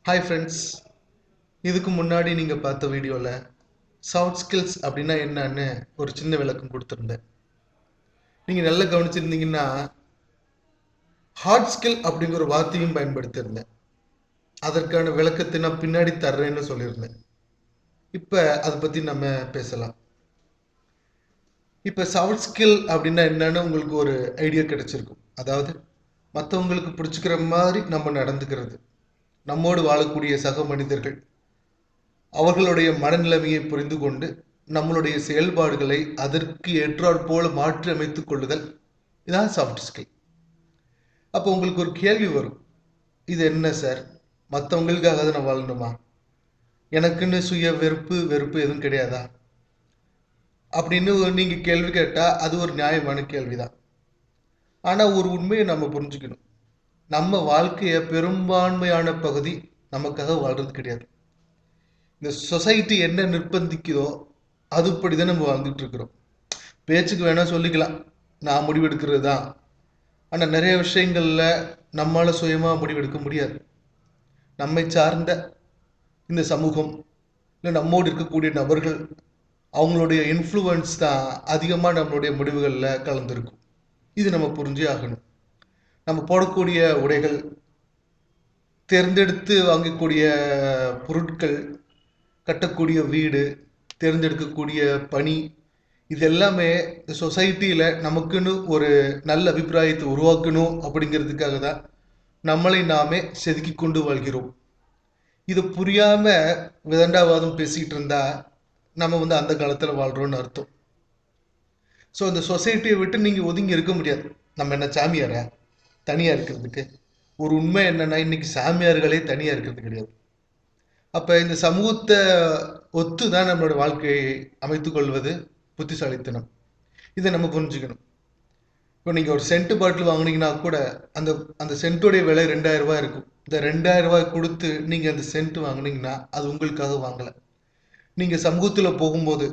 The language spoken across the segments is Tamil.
ஹாய் ஃப்ரெண்ட்ஸ், இதுக்கு முன்னாடி நீங்கள் பார்த்த வீடியோவில் சாஃப்ட் ஸ்கில்ஸ் அப்படின்னா என்னன்னு ஒரு சின்ன விளக்கம் கொடுத்துருந்தேன். நீங்கள் நல்லா கவனிச்சிருந்தீங்கன்னா ஹார்ட் ஸ்கில் அப்படிங்கிற ஒரு வார்த்தையும் பயன்படுத்தியிருந்தேன். அதற்கான விளக்கத்தை நான் பின்னாடி தர்றேன்னு சொல்லியிருந்தேன். இப்போ அதை பற்றி நம்ம பேசலாம். இப்போ சாஃப்ட் ஸ்கில் அப்படின்னா என்னன்னு உங்களுக்கு ஒரு ஐடியா கிடைச்சிருக்கும். அதாவது மற்றவங்களுக்கு பிடிச்சிக்கிற மாதிரி நம்ம நடந்துக்கிறது, நம்மோடு வாழக்கூடிய சக மனிதர்கள் அவர்களுடைய மனநிலைமையை புரிந்து கொண்டு நம்மளுடைய செயல்பாடுகளை அதற்கு ஏற்றாற் போல மாற்றி அமைத்துக் கொள்ளுதல், இதான் சாஃப்ட் ஸ்கில். அப்போ உங்களுக்கு ஒரு கேள்வி வரும், இது என்ன சார், மற்றவங்களுக்காக தான் நான் வாழணுமா, எனக்குன்னு சுய வெறுப்பு எதுவும் கிடையாதா அப்படின்னு நீங்க கேள்வி கேட்டா அது ஒரு நியாயமான கேள்விதான். ஆனா ஒரு உண்மையை நம்ம புரிஞ்சுக்கணும், நம்ம வாழ்க்கைய பெரும்பான்மையான பகுதி நமக்காக வாழ்றது கிடையாது. இந்த சொசைட்டி என்ன நிர்பந்திக்குதோ அதுபடிதான் நம்ம வாழ்ந்துட்டு இருக்கிறோம். பேச்சுக்கு வேணா சொல்லிக்கலாம் நான் முடிவெடுக்கிறது தான், ஆனா நிறைய விஷயங்கள்ல நம்மால சுயமா முடிவெடுக்க முடியாது. நம்மை சார்ந்த இந்த சமூகம் இல்லை நம்மோடு இருக்கக்கூடிய நபர்கள் அவங்களுடைய இன்ஃப்ளூயன்ஸ் தான் அதிகமாக நம்மளுடைய முடிவுகளில் கலந்துருக்கும். இது நம்ம புரிஞ்சே ஆகணும். நம்ம போடக்கூடிய உடைகள், தேர்ந்தெடுத்து வாங்கக்கூடிய பொருட்கள், கட்டக்கூடிய வீடு, தேர்ந்தெடுக்கக்கூடிய பணி, இது எல்லாமே இந்த சொசைட்டியில் நமக்குன்னு ஒரு நல்ல அபிப்பிராயத்தை உருவாக்கணும் அப்படிங்கிறதுக்காக தான் நம்மளை நாமே செதுக்கி கொண்டு வாழ்கிறோம். இது புரியாம விதண்டாவாதம் பேசிக்கிட்டு இருந்தா நம்ம அந்த காலத்தில் வாழ்றோம்னு அர்த்தம். ஸோ இந்த சொசைட்டியை விட்டு நீங்கள் ஒதுங்கி இருக்க முடியாது. நம்ம என்ன சாமியாரா தனியாக இருக்கிறதுக்கு? ஒரு உண்மை என்னன்னா இன்னைக்கு சாமியார்களே தனியாக இருக்கிறது கிடையாது. அப்போ இந்த சமூகத்தை ஒத்து தான் நம்மளோட வாழ்க்கையை அமைத்துக் கொள்வது புத்திசாலித்தனம். இதை நம்ம புரிஞ்சுக்கணும். இப்போ நீங்கள் ஒரு சென்ட் பாட்டில் வாங்கினீங்கன்னா கூட அந்த அந்த சென்ட்டுடைய விலை 2000 ரூபாய் இருக்கும். இந்த 2000 ரூபாய் கொடுத்து நீங்கள் அந்த சென்ட் வாங்கினீங்கன்னா அது உங்களுக்காக வாங்கலை. நீங்கள் சமூகத்தில் போகும்போது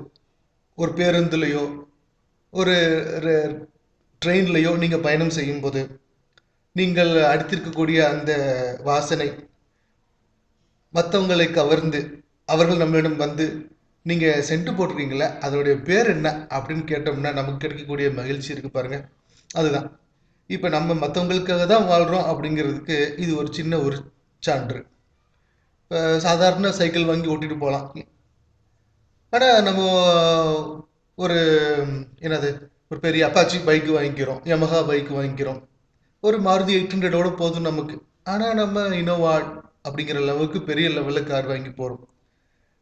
ஒரு பேருந்துலையோ ஒரு ட்ரெயின்லையோ நீங்கள் பயணம் செய்யும்போது நீங்கள் அடித்திருக்கக்கூடிய அந்த வாசனை மற்றவங்களை கவர்ந்து அவர்கள் நம்மளிடம் வந்து நீங்கள் சென்ட் போட்டிருக்கீங்களே அதோடைய பேர் என்ன அப்படின்னு கேட்டோம்னா நமக்கு கிடைக்கக்கூடிய மகிழ்ச்சி இருக்கு பாருங்க, அதுதான். இப்போ நம்ம மற்றவங்களுக்காக தான் வாழ்கிறோம் அப்படிங்கிறதுக்கு இது ஒரு சின்ன ஒரு சான்று. இப்போ சாதாரண சைக்கிள் வாங்கி ஓட்டிட்டு போகலாம், ஆனால் நம்ம ஒரு என்னது ஒரு பெரிய அப்பாச்சி பைக்கு வாங்கிக்கிறோம், யமஹா பைக்கு வாங்கிக்கிறோம், ஒரு மாருதி 800ஓட போதும் நமக்கு. ஆனால் நம்ம இனோவா அப்படிங்கிற லெவலுக்கு பெரிய லெவலில் கார் வாங்கி போகிறோம்.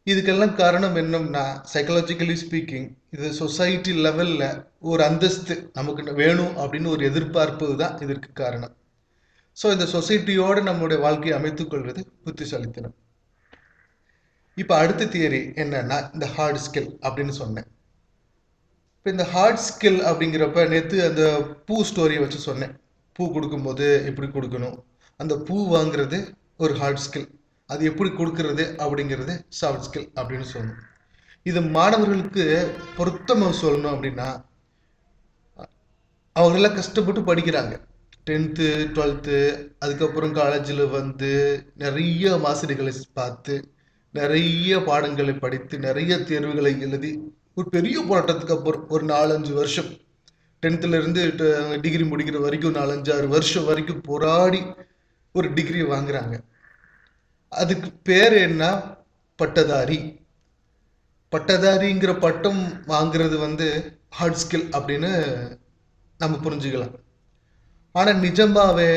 இதுக்கெல்லாம் காரணம் என்னம்னா சைக்கலாஜிக்கலி ஸ்பீக்கிங் இது சொசைட்டி லெவலில் ஒரு அந்தஸ்து நமக்கு வேணும் அப்படின்னு ஒரு எதிர்பார்ப்பு தான் இதற்கு காரணம். ஸோ இந்த சொசைட்டியோடு நம்மளுடைய வாழ்க்கையை அமைத்துக் கொள்வது புத்திசாலித்தனம். இப்போ அடுத்த தியரி என்னன்னா இந்த ஹார்ட் ஸ்கில் அப்படின்னு சொன்னேன். இப்போ இந்த ஹார்ட் ஸ்கில் அப்படிங்கிறப்ப நேற்று அந்த பூ ஸ்டோரியை வச்சு சொன்னேன். பூ கொடுக்கும்போது எப்படி கொடுக்கணும், அந்த பூ வாங்குறது ஒரு ஹார்ட் ஸ்கில், அது எப்படி கொடுக்கறது அப்படிங்கிறது சாஃப்ட் ஸ்கில் அப்படின்னு சொல்லணும். இது மாணவர்களுக்கு பொருத்தமாக சொல்லணும் அப்படின்னா அவங்களாம் கஷ்டப்பட்டு படிக்கிறாங்க. 10th 12th அதுக்கப்புறம் காலேஜில் வந்து நிறைய ஆசிரியர்களை பார்த்து நிறைய பாடங்களை படித்து நிறைய தேர்வுகளை எழுதி ஒரு பெரிய போராட்டத்துக்கு அப்புறம் ஒரு 4-5 வருஷம் 10th இருந்து டிகிரி முடிக்கிற வரைக்கும் 4-5-6 வருஷம் வரைக்கும் போராடி ஒரு டிகிரி வாங்குறாங்க. அதுக்கு பேர் என்ன? பட்டதாரி. பட்டதாரிங்கிற பட்டம் வாங்குறது வந்து ஹார்ட் ஸ்கில் அப்படின்னு நம்ம புரிஞ்சுக்கலாம். ஆனால் நிஜமாவே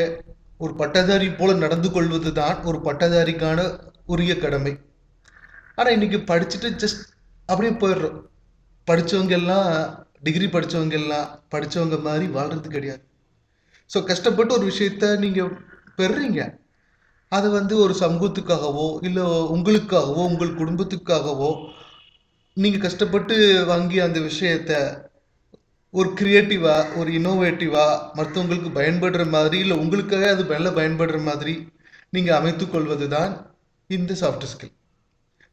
ஒரு பட்டதாரி போல நடந்து கொள்வது தான் ஒரு பட்டதாரிக்கான உரிய கடமை. ஆனால் இன்னைக்கு படிச்சுட்டு ஜஸ்ட் அப்படியே போயிடுறோம். படித்தவங்க எல்லாம் டிகிரி படித்தவங்க எல்லாம் படித்தவங்க மாதிரி வாழ்றது கிடையாது. ஸோ கஷ்டப்பட்டு ஒரு விஷயத்த நீங்கள் பெறுறீங்க, அது வந்து ஒரு சமூகத்துக்காகவோ இல்லை உங்களுக்காகவோ உங்கள் குடும்பத்துக்காகவோ நீங்கள் கஷ்டப்பட்டு வாங்கி அந்த விஷயத்த ஒரு கிரியேட்டிவா ஒரு இன்னோவேட்டிவா மற்றவங்களுக்கு பயன்படுற மாதிரி இல்லை உங்களுக்காக அது நல்ல பயன்படுற மாதிரி நீங்கள் அமைத்து கொள்வது தான் இந்த சாஃப்ட் ஸ்கில்.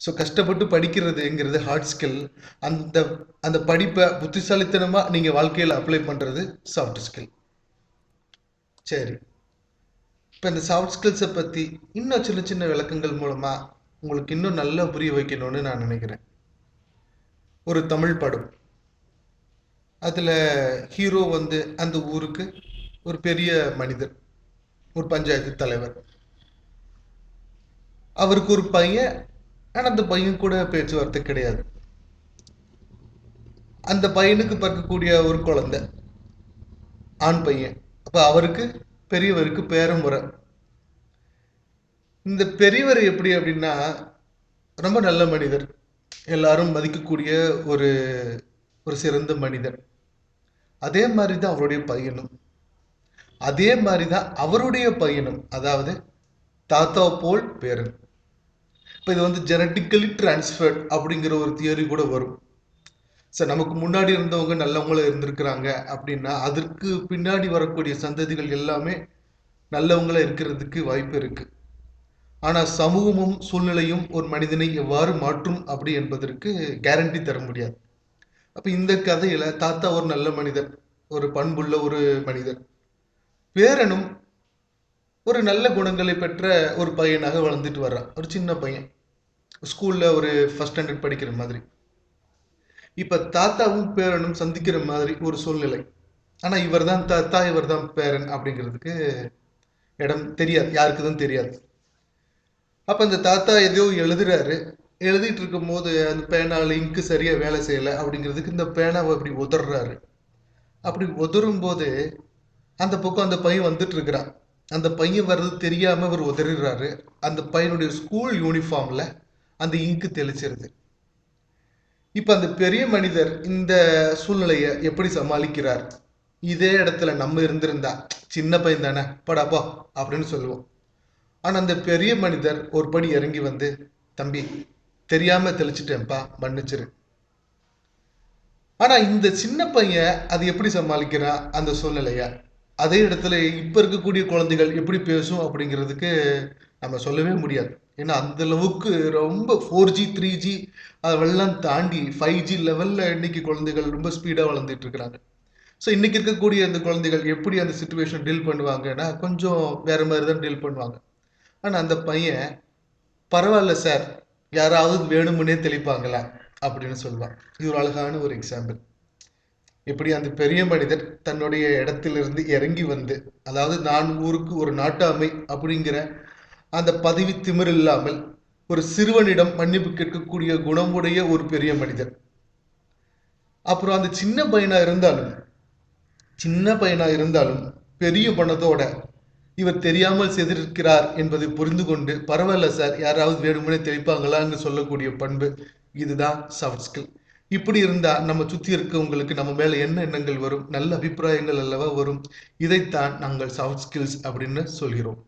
ஸோ கஷ்டப்பட்டு படிக்கிறதுங்கிறது ஹார்ட் ஸ்கில். அந்த அந்த படிப்பை புத்திசாலித்தனமாக நீங்கள் வாழ்க்கையில் அப்ளை பண்ணுறது சாஃப்ட் ஸ்கில். சரி, இப்போ இந்த சாஃப்ட் ஸ்கில்ஸை பற்றி இன்னும் சின்ன சின்ன விளக்கங்கள் மூலமாக உங்களுக்கு இன்னும் நல்லா புரிய வைக்கணும்னு நான் நினைக்கிறேன். ஒரு தமிழ் படம், அதில் ஹீரோ வந்து அந்த ஊருக்கு ஒரு பெரிய மனிதர், ஒரு பஞ்சாயத்து தலைவர். அவருக்கு ஒரு பையன், ஆனால் அந்த பையன் கூட பேச்சுவார்த்தை கிடையாது. அந்த பையனுக்கு பிறக்கக்கூடிய ஒரு குழந்தை, ஆண் பையன். அப்போ அவருக்கு பெரியவருக்கு பேரமுறை. இந்த பெரியவர் எப்படி அப்படின்னா ரொம்ப நல்ல மனிதர், எல்லாரும் மதிக்கக்கூடிய ஒரு ஒரு சிறந்த மனிதர். அதே மாதிரி தான் அவருடைய பையனும், அதே மாதிரி தான் அவருடைய பையனும், அதாவது தாத்தா போல் பேரன். இப்போ இது வந்து ஜெனட்டிக்கலி டிரான்ஸ்ஃபர்ட் அப்படிங்கிற ஒரு தியரி கூட வரும். சார், நமக்கு முன்னாடி இருந்தவங்க நல்லவங்களும் இருந்திருக்கிறாங்க அப்படின்னா அதற்கு பின்னாடி வரக்கூடிய சந்ததிகள் எல்லாமே நல்லவங்களா இருக்கிறதுக்கு வாய்ப்பு இருக்கு. ஆனால் சமூகமும் சூழ்நிலையும் ஒரு மனிதனை எவ்வாறு மாற்றும் அப்படி என்பதற்கு கேரண்டி தர முடியாது. அப்போ இந்த கதையில தாத்தா ஒரு நல்ல மனிதர், ஒரு பண்புள்ள ஒரு மனிதர், பேரனும் ஒரு நல்ல குணங்களை பெற்ற ஒரு பையனாக வளர்ந்துட்டு வர்றான். ஒரு சின்ன பையன், ஸ்கூல்ல ஒரு ஃபர்ஸ்ட் ஸ்டாண்டர்ட் படிக்கிற மாதிரி. இப்ப தாத்தாவும் பேரனும் சந்திக்கிற மாதிரி ஒரு சூழ்நிலை. ஆனா இவர் தான் தாத்தா, இவர் தான் பேரன் அப்படிங்கிறதுக்கு இடம் தெரியாது, யாருக்கு தான் தெரியாது. அப்ப இந்த தாத்தா எதையோ எழுதுறாரு. எழுதிட்டு இருக்கும் போது அந்த பேனால இங்கு சரியா வேலை செய்யல அப்படிங்கிறதுக்கு இந்த பேனாவை அப்படி உதறாரு. அப்படி உதரும் போது அந்த பக்கம் அந்த பையன் வந்துட்டு இருக்கிறான். அந்த பையன் வர்றது தெரியாம அவர் உதறிடுறாரு. அந்த பையனுடைய ஸ்கூல் யூனிஃபார்ம்ல அந்த இங்கு தெளிச்சிருது. இப்ப அந்த பெரிய மனிதர் இந்த சூழ்நிலைய எப்படி சமாளிக்கிறார்? இதே இடத்துல நம்ம இருந்திருந்தா, சின்ன பையன் தானே, படாப்பா அப்படின்னு சொல்லுவோம். ஆனா அந்த பெரிய மனிதர் ஒரு படி இறங்கி வந்து, தம்பி தெரியாம தெளிச்சிட்டேன்ப்பா, மன்னிச்சிரு. ஆனா இந்த சின்ன பையன் அது எப்படி சமாளிக்கிறான் அந்த சூழ்நிலைய? அதே இடத்துல இப்ப இருக்கக்கூடிய குழந்தைகள் எப்படி பேசும் அப்படிங்கிறதுக்கு நம்ம சொல்லவே முடியாது. ஏன்னா அந்த அளவுக்கு ரொம்ப 4G 3G அதெல்லாம் தாண்டி 5G லெவல்ல இன்னைக்கு குழந்தைகள் ரொம்ப ஸ்பீடா வளர்ந்துட்டு இருக்கிறாங்க. ஸோ இன்னைக்கு இருக்கக்கூடிய அந்த குழந்தைகள் எப்படி அந்த சுச்சுவேஷன் டீல் பண்ணுவாங்கன்னா கொஞ்சம் வேற மாதிரி தான் டீல் பண்ணுவாங்க. ஆனா அந்த பையன், பரவாயில்ல சார், யாராவது வேணுமுன்னே தெளிப்பாங்களா அப்படின்னு சொல்லுவான். இது ஒரு அழகான ஒரு எக்ஸாம்பிள். இப்படி அந்த பெரிய மனிதர் தன்னுடைய இடத்திலிருந்து இறங்கி வந்து, அதாவது நான் ஊருக்கு ஒரு நாட்டாமை அப்படிங்கிற அந்த பதவி திமிர் இல்லாமல் ஒரு சிறுவனிடம் மன்னிப்பு கேட்கக்கூடிய குணமுடைய ஒரு பெரிய மனிதர். அப்புறம் அந்த சின்ன பையனா இருந்தாலும் பெரிய பணத்தோட இவர் தெரியாமல் செய்திருக்கிறார் என்பதை புரிந்து கொண்டு, பரவாயில்ல சார், யாராவது வேணுமுனே தெளிப்பாங்களான்னு சொல்லக்கூடிய பண்பு, இதுதான் சாஃப்ட் ஸ்கில். இப்படி இருந்தா நம்ம சுத்தி இருக்கவங்களுக்கு நம்ம மேல என்ன எண்ணங்கள் வரும்? நல்ல அபிப்பிராயங்கள் அல்லவா வரும். இதைத்தான் நாங்கள் சாஃப்ட் ஸ்கில்ஸ் அப்படின்னு சொல்கிறோம்.